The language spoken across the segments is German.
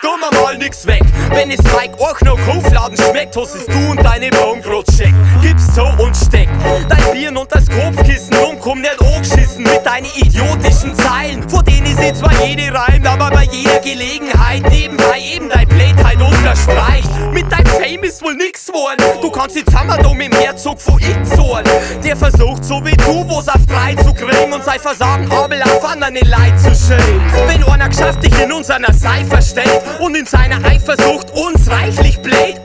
tun wir mal nix weg. Wenn es Mike auch noch Kaufladen schmeckt, hast es du und deine Baumgrutsch check. Gib's so und steck dein Bier und das Kopfkissen und komm nicht angeschissen mit deinen idiotischen Zeilen, vor denen sie zwar jede reimt, aber bei jeder Gelegenheit nebenbei eben dein Playtime unterstreicht. Mit deinem Fame ist wohl nix geworden. Du kannst jetzt hammer da mit dem Herzog von Itzorn. Der versucht so wie du was auf 3 zu kriegen und sein Versagen Abel auf anderen Leid zu schellen. Wenn einer geschafft dich in unserer Seifer stellt und in seiner Eifersucht uns reichlich bläht,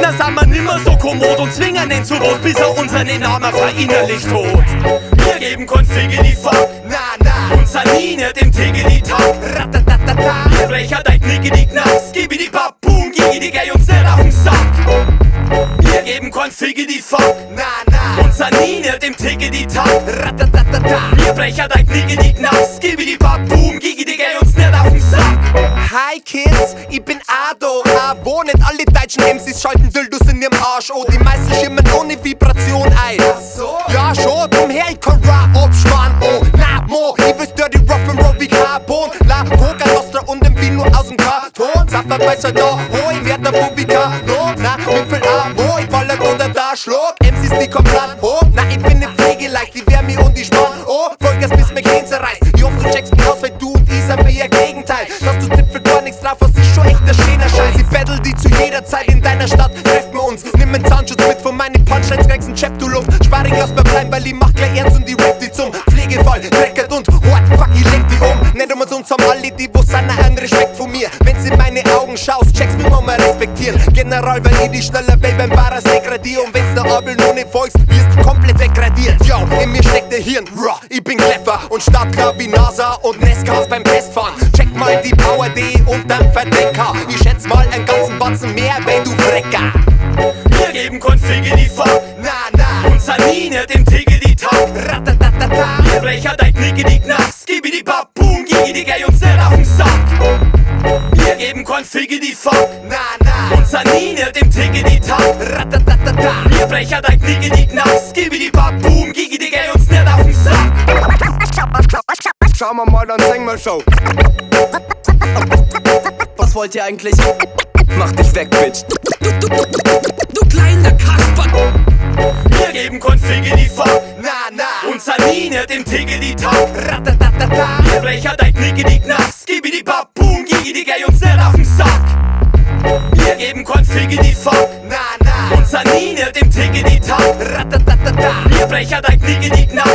na sind wir nimmer so kommod und zwingen ihn zu was, bis er unseren Namen verinnerlicht hat. Wir geben kein Figgeli Fuck, na, und Sanine dem Tiggeli-Tack, ratatatata. Wir brechen dein Knickedi Knacks, gib die Babum, gigi geh uns nicht auf den Sack. Wir geben kein Figgeli Fuck, na, und Sanine dem Tiggeli-Tack, ratatatata. Wir brechen dein Knickedi Knacks, gib die Babum, gigi geh uns nicht auf den Sack. Hi Kids, ich bin Ado, wo nicht alle deutschen MCs schalten Dildos in ihrem Arsch. Oh, die meisten schimmen ohne Vibration ein. Ach so? Ja schon, drum her, ich kann Rap absparen. Oh, na mo, ich will dirty Rock'n'Roll wie Carbon. La Coca Nostra und im Vino aus dem Karton. Saffer besser da, oh, ich werd der Publika. No, na, mit viel Amo, ich ballert unter da Schlag. MCs, die kommen plan hoch, na, ich bin ne Pflegeleicht, die wärme und die Spann. Oh, Vollgas bis mir Gehen zerreißt. Ich hoffe, du checkst mich aus, weil du und ich sind mir ihr Gegenteil. Dass du Zipfel gar nichts drauf hast, ist schon echt der schöner Scheiß. Ich battle die zu jeder Zeit in deiner Stadt, treffen wir uns. Nimm einen Zahnschutz mit von meinen Punchlines, kriegst einen Chap, du Lump. Sparring, lass mir bleiben, weil ich mach gleich ernst und die rap die zum Pflegefall. Dreckert und what, fuck, ich leg die um. Nicht umsonst haben alle die, wo sind einen Respekt von mir. Wenn's in meine Augen schaust, checkst mich mal respektieren. General, weil ich die schneller will, beim Baras degradier. Und wenn's der Abel nur nicht folgst, wirst du komplett wegradiert. Yo, in mir steckt der Hirn, raw, ich bin clever und startklar wie NASA und Nescas beim Testfahren. Check mal die Power D und dann Verdenker. Ich schätz mal einen ganzen Batzen mehr, wenn du Frecker. Wir geben kein Figgeli Fuck, na, und Sanine dem Tiggeli-Tack, ratatatata. Wir brechen dein Knickedi Knacks, gib die Babum, gigi geh uns nicht auf den Sack. Wir geben kein Figgeli Fuck, na, und Sanine dem Tiggeli-Tack, ratatatata. Wir brechen dein Knickedi Knacks, gib die Babum, gigi geh uns nicht auf den Sack. Schau mal, dann sing mal Show. Was wollt ihr eigentlich? Mach dich weg, Bitch. Du kleiner Kasper. Wir geben kein Figgeli Fuck, na, und Sanine dem Tiggeli-Tack, ratatatata. Wir brechen dein Knickedi Knacks, gib die Babum, gigi geh uns nicht auf den Sack. Wir geben kein Figgeli Fuck, na, und Sanine dem Tiggeli-Tack, ratatatata. Wir brechen dein Knickedi Knacks.